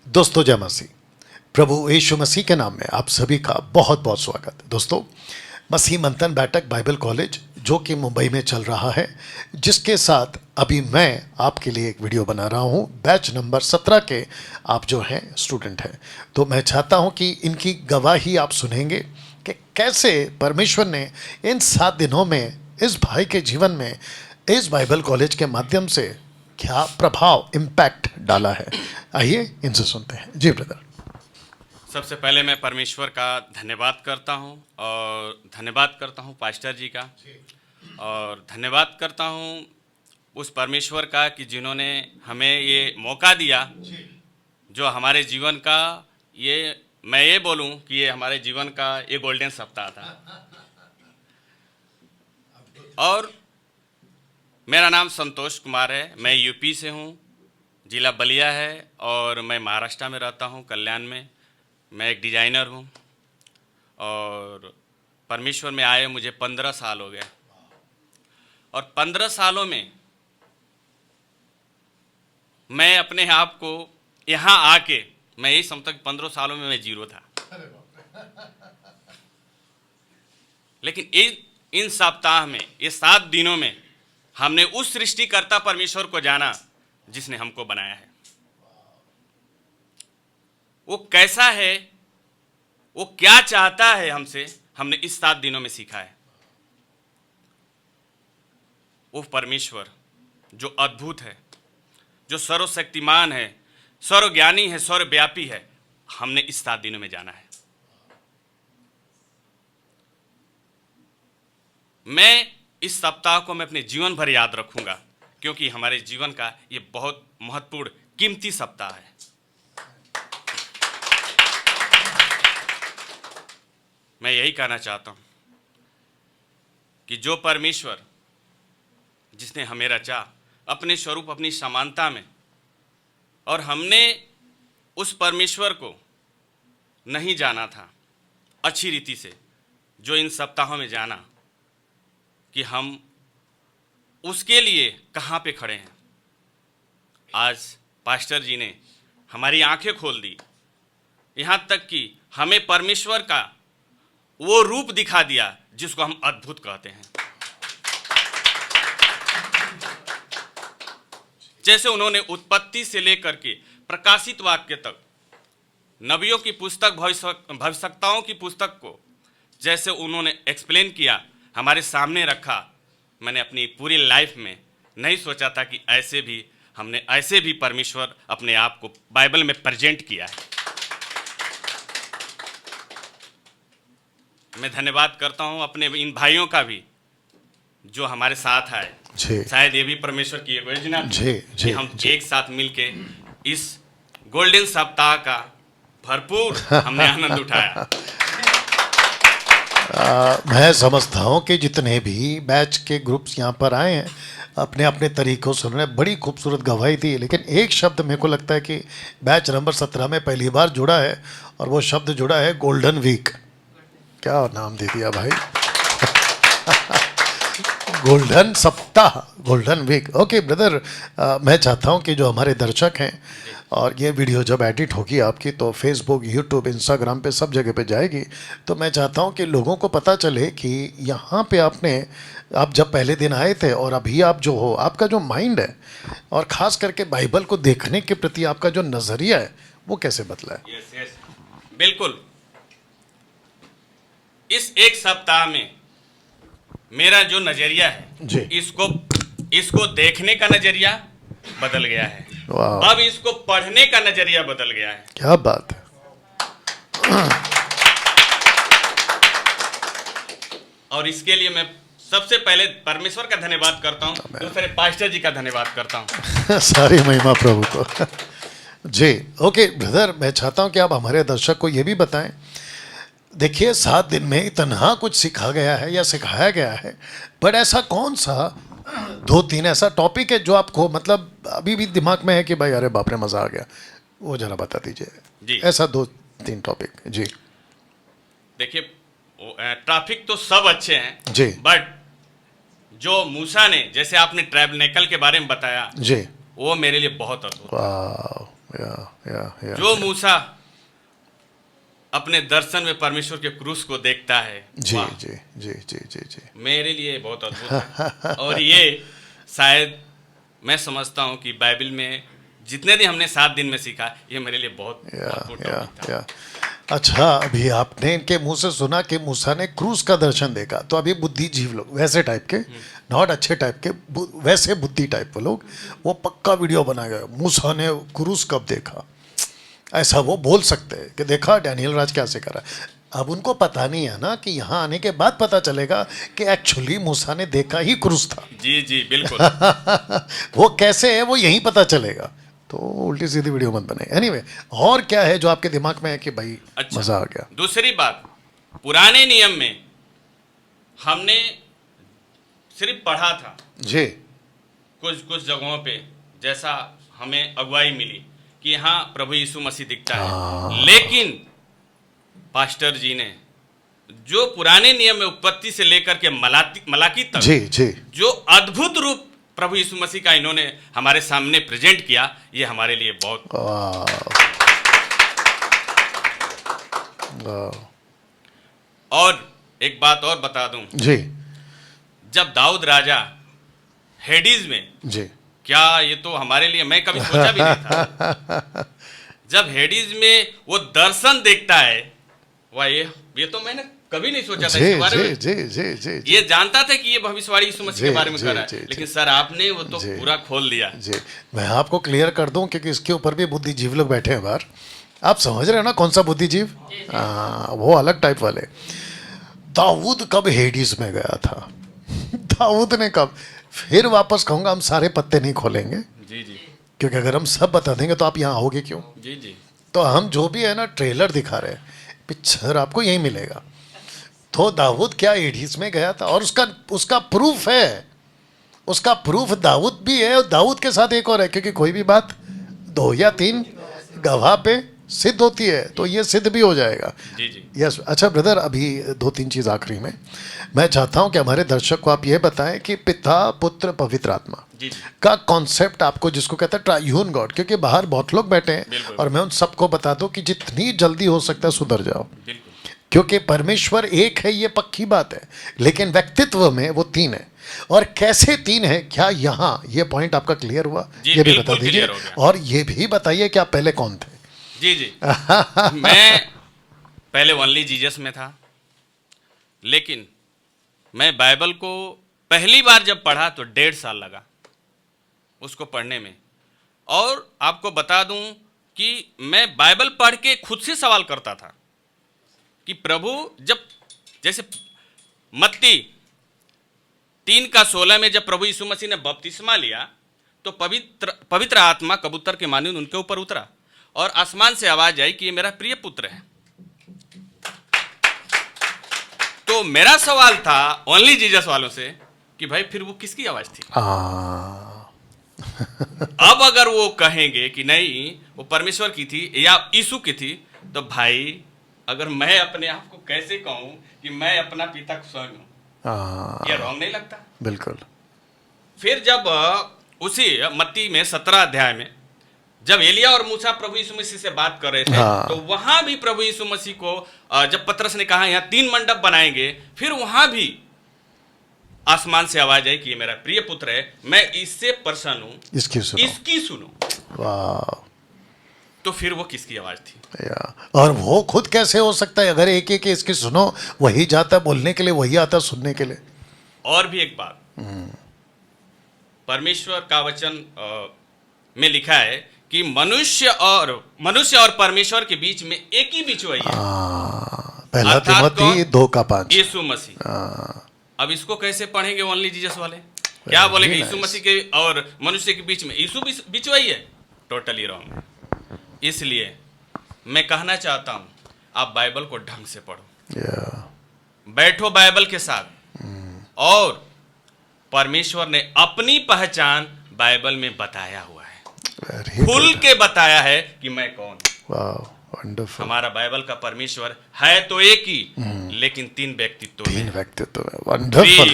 दोस्तों जय मसीह। प्रभु यीशु मसीह के नाम में आप सभी का बहुत बहुत स्वागत। दोस्तों, मसीह मंथन बैठक बाइबल कॉलेज जो कि मुंबई में चल रहा है, जिसके साथ अभी मैं आपके लिए एक वीडियो बना रहा हूं। बैच नंबर 17 के आप जो हैं स्टूडेंट हैं, तो मैं चाहता हूं कि इनकी गवाही आप सुनेंगे कि कैसे परमेश्वर ने इन 7 दिनों में इस भाई के जीवन में इस बाइबल कॉलेज के माध्यम से क्या प्रभाव इम्पैक्ट डाला है। आइए इनसे सुनते हैं। जी ब्रदर। सबसे पहले मैं परमेश्वर का धन्यवाद करता हूं और धन्यवाद करता हूं पास्टर जी का, और धन्यवाद करता हूं उस परमेश्वर का कि जिन्होंने हमें ये मौका दिया, जो हमारे जीवन का मैं ये बोलूं कि ये हमारे जीवन का ये गोल्डन सप्ताह था। और मेरा नाम संतोष कुमार है, मैं यूपी से हूं, जिला बलिया है, और मैं महाराष्ट्र में रहता हूं, कल्याण में। मैं एक डिज़ाइनर हूं और परमेश्वर में आए मुझे 15 साल हो गए, और 15 सालों में मैं अपने आप को यहाँ आके मैं यही समझता कि 15 सालों में मैं जीरो था। लेकिन इन सप्ताह में, ये 7 दिनों में हमने उस सृष्टिकर्ता परमेश्वर को जाना जिसने हमको बनाया है। वो कैसा है, वो क्या चाहता है हमसे, हमने इस 7 दिनों में सीखा है। वो परमेश्वर जो अद्भुत है, जो सर्वशक्तिमान है, सर्वज्ञानी है, सर्वव्यापी है, हमने इस 7 दिनों में जाना है। मैं इस सप्ताह को मैं अपने जीवन भर याद रखूंगा, क्योंकि हमारे जीवन का ये बहुत महत्वपूर्ण कीमती सप्ताह है। मैं यही कहना चाहता हूं कि जो परमेश्वर जिसने हमें रचा अपने स्वरूप, अपनी समानता में, और हमने उस परमेश्वर को नहीं जाना था अच्छी रीति से, जो इन सप्ताहों में जाना कि हम उसके लिए कहाँ पे खड़े हैं। आज पास्टर जी ने हमारी आंखें खोल दी, यहाँ तक कि हमें परमेश्वर का वो रूप दिखा दिया जिसको हम अद्भुत कहते हैं। जैसे उन्होंने उत्पत्ति से लेकर के प्रकाशित वाक्य तक, नबियों की पुस्तक, भविष्यवक्ताओं की पुस्तक को जैसे उन्होंने एक्सप्लेन किया, हमारे सामने रखा, मैंने अपनी पूरी लाइफ में नहीं सोचा था कि हमने ऐसे भी परमेश्वर अपने आप को बाइबल में प्रेजेंट किया है। मैं धन्यवाद करता हूं अपने इन भाइयों का भी जो हमारे साथ आए। शायद ये भी परमेश्वर की योजना कि हम एक साथ मिलके इस गोल्डन सप्ताह का भरपूर हमने आनंद उठाया। मैं समझता हूँ कि जितने भी बैच के ग्रुप्स यहाँ पर आए हैं, अपने अपने तरीक़ों से उन्होंने बड़ी खूबसूरत गवाही दी। लेकिन एक शब्द मेरे को लगता है कि बैच नंबर 17 में पहली बार जुड़ा है, और वो शब्द जुड़ा है गोल्डन वीक। क्या नाम दे दिया भाई। गोल्डन सप्ताह, गोल्डन वीक। ओके ब्रदर, मैं चाहता हूँ कि जो हमारे दर्शक हैं, और ये वीडियो जब एडिट होगी आपकी तो फेसबुक, यूट्यूब, इंस्टाग्राम पे सब जगह पे जाएगी, तो मैं चाहता हूँ कि लोगों को पता चले कि यहाँ पे आप जब पहले दिन आए थे और अभी आप जो हो, आपका जो माइंड है, और ख़ास करके बाइबल को देखने के प्रति आपका जो नज़रिया है, वो कैसे बदला है। यस, बिल्कुल। इस एक सप्ताह में मेरा जो नज़रिया है, इसको देखने का नज़रिया बदल गया है। अब इसको पढ़ने का नजरिया बदल गया है। क्या बात है। और इसके लिए मैं सबसे पहले परमेश्वर का धन्यवाद करता हूं, दूसरे पास्टर जी का धन्यवाद करता हूं। सारी महिमा प्रभु को। जी ओके ब्रदर, मैं चाहता हूं कि आप हमारे दर्शक को ये भी बताएं। देखिए 7 दिन में इतना कुछ सिखा गया है या सिखाया गया है, बट ऐसा कौन सा 2-3 ऐसा टॉपिक है जो आपको मतलब अभी भी दिमाग में है कि भाई अरे बाप रे मज़ा आ गया, वो जरा बता दीजिए जी। ऐसा 2-3 टॉपिक। जी देखिए, ट्रैफिक तो सब अच्छे हैं जी, बट जो मूसा ने, जैसे आपने ट्रैबनेकल के बारे में बताया जी, वो मेरे लिए बहुत अद्भुत। या जो मूसा अपने दर्शन में परमेश्वर के क्रूस को देखता है, जी वाह, जी जी जी जी जी मेरे लिए बहुत अद्भुत है। और ये शायद मैं समझता हूँ कि बाइबल में जितने दिन हमने 7 दिन में सीखा, ये मेरे लिए बहुत महत्वपूर्ण टॉपिक था। या अच्छा, अभी आपने इनके मुंह से सुना कि मूसा ने क्रूस का दर्शन देखा, तो अभी बुद्धिजीव लोग वैसे टाइप के, नॉट अच्छे टाइप के, वैसे बुद्धि टाइप के लोग, वो पक्का वीडियो बनाएगा मूसा ने क्रूस कब देखा, ऐसा वो बोल सकते हैं कि देखा डैनियल राज क्या से करा। अब उनको पता नहीं है ना कि यहाँ आने के बाद पता चलेगा कि एक्चुअली मूसा ने देखा ही क्रूस था। जी जी बिल्कुल। वो कैसे है वो यहीं पता चलेगा। तो उल्टी सीधी वीडियो मत बने। एनीवे, और क्या है जो आपके दिमाग में है कि भाई अच्छा, मजा आ गया? दूसरी बात, पुराने नियम में हमने सिर्फ पढ़ा था जी कुछ कुछ जगहों पे, जैसा हमें अगुवाई मिली कि हाँ प्रभु यीशु मसीह दिखता है, लेकिन पास्टर जी ने जो पुराने नियम में उत्पत्ति से लेकर के मलाकी तक जी जी जो अद्भुत रूप प्रभु यीशु मसीह का इन्होंने हमारे सामने प्रेजेंट किया, ये हमारे लिए बहुत। और एक बात और बता दूं, जी जब दाऊद राजा हेडीज में, जी क्या ये तो हमारे लिए, मैं कभी सोचा भी नहीं था, जब हेडीज में वो दर्शन देखता है, वाह, ये तो मैंने कभी नहीं सोचा था जी इसके बारे जी में। जी जी जी जी ये जानता था कि ये भविष्यवाणी यीशु मसीह के जी, बारे में जी, कर रहा जी, है, जी, लेकिन सर आपने वो तो जी। पूरा खोल दिया। जी, मैं आपको क्लियर कर दूं क्योंकि इसके ऊपर भी बुद्धिजीव लोग बैठे हैं बाहर। आप समझ रहे हो ना कौन सा बुद्धिजीव? वो अलग टाइप वाले। दाऊद कब हेडीज में गया था? दाऊद ने कब? फिर वापस कहूंगा, हम सारे पत्ते नहीं खोलेंगे, जी जी क्योंकि अगर हम सब बता देंगे तो आप यहाँ आओगे क्यों? जी जी तो हम जो भी है ना ट्रेलर दिखा रहे हैं, पिक्चर आपको यही मिलेगा। तो दाऊद क्या एडीज में गया था? और उसका प्रूफ है, उसका प्रूफ दाऊद भी है, और दाऊद के साथ एक और है, क्योंकि कोई भी बात 2 या 3 गवाह पे सिद्ध होती है, तो ये सिद्ध भी हो जाएगा। जी जी यस। अच्छा ब्रदर, अभी 2-3 चीज़ आखिरी में मैं चाहता हूं कि हमारे दर्शक को आप ये बताएं कि पिता पुत्र पवित्र आत्मा जी जी का कॉन्सेप्ट आपको, जिसको कहते हैं ट्रायून गॉड, क्योंकि बाहर बहुत लोग बैठे हैं, बिल्कुल। और मैं उन सबको बता दूं कि जितनी जल्दी हो सकता है सुधर जाओ, बिल्कुल क्योंकि परमेश्वर एक है, ये पक्की बात है, लेकिन व्यक्तित्व में वो 3 है। और कैसे 3 है, क्या यहाँ ये पॉइंट आपका क्लियर हुआ? जी, ये भी बिल्कुल बता दीजिए। क्लियर हो गया। और ये भी बताइए कि आप पहले कौन थे? जी जी मैं पहले ओनली जीसस में था, लेकिन मैं बाइबल को पहली बार जब पढ़ा तो 1.5 साल लगा उसको पढ़ने में। और आपको बता दूं कि मैं बाइबल पढ़ के खुद से सवाल करता था कि प्रभु, जब जैसे मत्ती 3:16 में जब प्रभु यीशु मसीह ने बपतिस्मा लिया तो पवित्र आत्मा कबूतर के मानिंद उनके ऊपर उतरा और आसमान से आवाज आई कि ये मेरा प्रिय पुत्र है। तो मेरा सवाल था ओनली जीसस वालों से कि भाई फिर वो किसकी आवाज थी? अब अगर वो कहेंगे कि नहीं वो परमेश्वर की थी या यीशु की थी, तो भाई अगर मैं अपने आप को कैसे कहूं कि मैं अपना पिता को स्वयं हूं, ये रॉन्ग नहीं लगता? बिल्कुल। फिर जब उसी मत्ती में 17 अध्याय में जब एलिया और मूसा प्रभु यीशु मसीह से बात कर रहे थे, तो वहां भी प्रभु यीशु मसीह को जब पतरस ने कहा यहाँ 3 मंडप बनाएंगे, फिर वहां भी आसमान से आवाज आई कि ये मेरा प्रिय पुत्र है, मैं इससे प्रसन्न हूं, इसकी सुनो। वाह। तो फिर वो किसकी आवाज थी? और वो खुद कैसे हो सकता है? अगर एक एक इसकी सुनो, वही जाता है बोलने के लिए, वही आता है सुनने के लिए। और भी एक बात, परमेश्वर का वचन में लिखा है कि मनुष्य और परमेश्वर के बीच में एक ही बिचौलिया है, पहला तिमोथी 2:5, यीशु मसीह। अब इसको कैसे पढ़ेंगे ओनली जीसस वाले? क्या बोलेंगे यीशु मसीह के और मनुष्य के बीच में यीशु बिचौलिया है? Totally wrong. इसलिए मैं कहना चाहता हूं, आप बाइबल को ढंग से पढ़ो, बैठो बाइबल के साथ, और परमेश्वर ने अपनी पहचान बाइबल में बताया हुआ है, खुल के बताया है कि मैं कौन हूं। हमारा बाइबल का परमेश्वर है तो एक ही, लेकिन 3 व्यक्तित्व, 3 व्यक्तित्व है। Wonderful,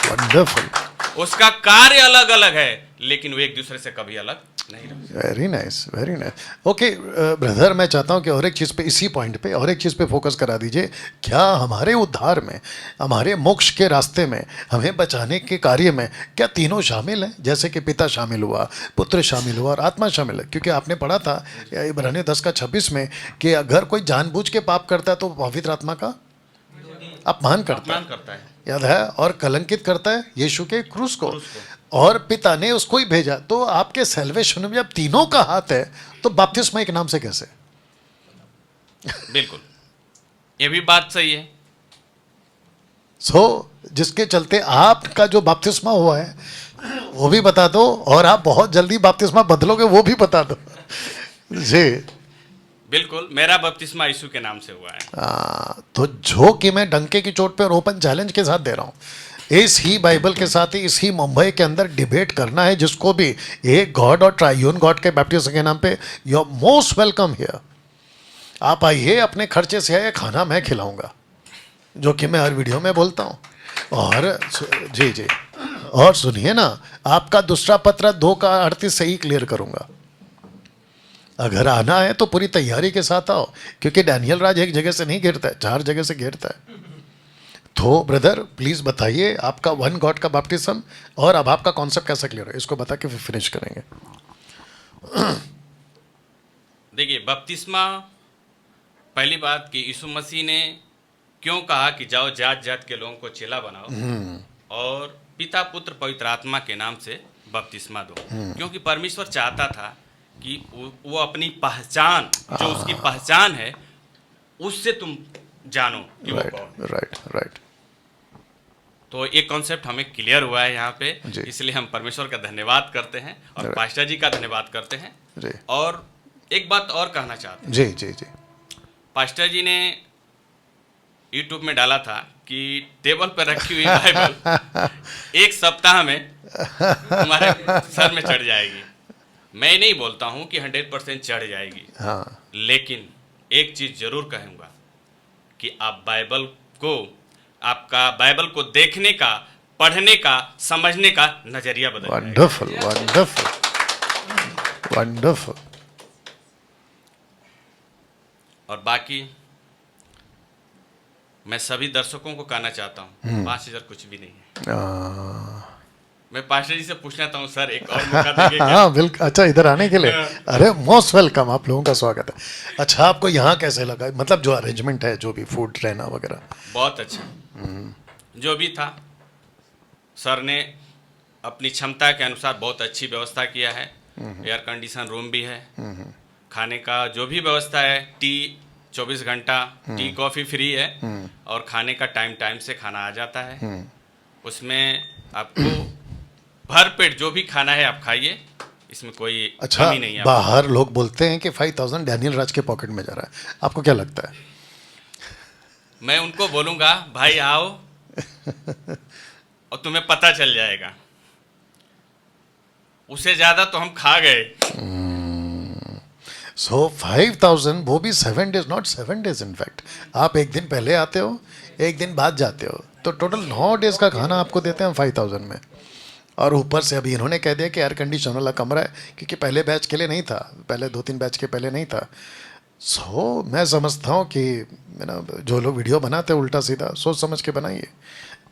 wonderful. उसका कार्य अलग अलग है, लेकिन वो एक दूसरे से कभी अलग नहीं रख। Very nice, very nice. Okay brother, मैं चाहता हूँ कि और एक चीज़ पे, इसी पॉइंट पे और एक चीज़ पे फोकस करा दीजिए। क्या हमारे उद्धार में, हमारे मोक्ष के रास्ते में, हमें बचाने के कार्य में क्या तीनों शामिल हैं? जैसे कि पिता शामिल हुआ, पुत्र शामिल हुआ और आत्मा शामिल है। क्योंकि आपने पढ़ा था इब्रानियों 10:26 में कि अगर कोई जानबूझ के पाप करता है तो पवित्र आत्मा का अपमान करता है, याद है, और कलंकित करता है यीशु के क्रूस को, और पिता ने उसको ही भेजा। तो आपके सैल्वेशन में जब तीनों का हाथ है तो बपतिस्मा एक नाम से कैसे? बिल्कुल, ये भी बात सही है। जिसके चलते आपका जो बपतिस्मा हुआ है वो भी बता दो, और आप बहुत जल्दी बपतिस्मा बदलोगे वो भी बता दो जी। बिल्कुल, मेरा बपतिस्मा यीशु के नाम से हुआ है। तो जो कि मैं डंके की चोट पे और ओपन चैलेंज के साथ दे रहा हूँ, इस ही बाइबल के साथ ही इस ही मुंबई के अंदर डिबेट करना है, जिसको भी एक गॉड और ट्राइयून गॉड के बैप्टिज्म के नाम पे, you are most welcome here. आप आइए, अपने खर्चे से आइए, खाना मैं खिलाऊंगा, जो कि मैं हर वीडियो में बोलता हूँ। और जी जी, और सुनिए ना, आपका दूसरा पत्र 2:38 से ही क्लियर करूंगा। अगर आना है तो पूरी तैयारी के साथ आओ, क्योंकि डैनियल राज एक जगह से नहीं गिरता है, 4 जगह से गिरता है। तो ब्रदर प्लीज बताइए आपका वन गॉड का बैप्टिज्म, और अब आपका कॉन्सेप्ट कैसा क्लियर है, इसको बता के फिर फिनिश करेंगे। देखिए, बपतिस्मा, पहली बात कि यीशु मसीह ने क्यों कहा कि जाओ जात जात के लोगों को चेला बनाओ और पिता पुत्र पवित्र आत्मा के नाम से बपतिस्मा दो, क्योंकि परमेश्वर चाहता था कि वो अपनी पहचान, जो उसकी पहचान है, उससे तुम जानो कि वो कौन। राइट। तो एक कॉन्सेप्ट हमें क्लियर हुआ है यहाँ पे, जी। इसलिए हम परमेश्वर का धन्यवाद करते हैं और पास्टर जी का धन्यवाद करते हैं जी। और एक बात और कहना चाहते हैं। जी जी जी। पास्टर जी ने यूट्यूब में डाला था कि टेबल पर रखी हुई बाइबल एक सप्ताह में तुम्हारे सर में चढ़ जाएगी। मैं नहीं बोलता हूं कि 100% चढ़ जाएगी, हाँ, लेकिन एक चीज जरूर कहूंगा कि आप आपका बाइबल को देखने का, पढ़ने का, समझने का नजरिया बदल जाएगा। Wonderful wonderful wonderful. और बाकी मैं सभी दर्शकों को कहना चाहता हूँ, 5,000 कुछ भी नहीं है। मैं पास्टर जी से पूछना चाहता हूँ, सर एक और मौका देंगे क्या? हाँ बिल्कुल। अच्छा, इधर आने के लिए, अरे मोस्ट वेलकम, आप लोगों का स्वागत है। अच्छा, आपको यहाँ कैसे लगा, मतलब जो अरेंजमेंट है, जो भी फूड रहना वगैरह? बहुत अच्छा, जो भी था सर ने अपनी क्षमता के अनुसार बहुत अच्छी व्यवस्था किया है। एयर कंडीशन रूम भी है, खाने का जो भी व्यवस्था है, टी 24 घंटा, टी कॉफ़ी फ्री है, और खाने का टाइम से खाना आ जाता है। उसमें आपको भर पेट जो भी खाना है आप खाइए, इसमें कोई अच्छा, कमी नहीं है। बाहर लोग बोलते हैं कि 5,000 डैनियल राज के पॉकेट में जा रहा है, आपको क्या लगता है? मैं उनको बोलूँगा, भाई आओ और तुम्हें पता चल जाएगा। उससे ज़्यादा तो हम खा गए। सो 5,000, वो भी 7 डेज, नॉट 7 डेज इनफैक्ट। आप एक दिन पहले आते हो, एक दिन बाद जाते हो, तो टोटल 9 डेज का खाना आपको देते हैं 5,000 में। और ऊपर से अभी इन्होंने कह दिया कि एयर कंडीशन वाला कमरा है, क्योंकि पहले बैच के लिए नहीं था, पहले 2-3 बैच के पहले नहीं था। सो मैं समझता हूँ कि जो लोग वीडियो बनाते हैं उल्टा सीधा सोच समझ के बनाइए,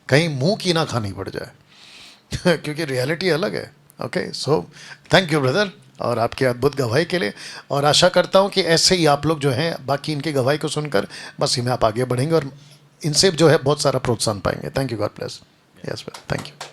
कहीं मुंह की ना खानी पड़ जाए क्योंकि रियलिटी अलग है। Okay, so thank you brother, और आपकी अद्भुत गवाही के लिए। और आशा करता हूँ कि ऐसे ही आप लोग जो हैं, बाकी इनकी गवाही को सुनकर बस इनमें आप आगे बढ़ेंगे और इनसे जो है बहुत सारा प्रोत्साहन पाएंगे। Thank you, God bless. Yes, thank you.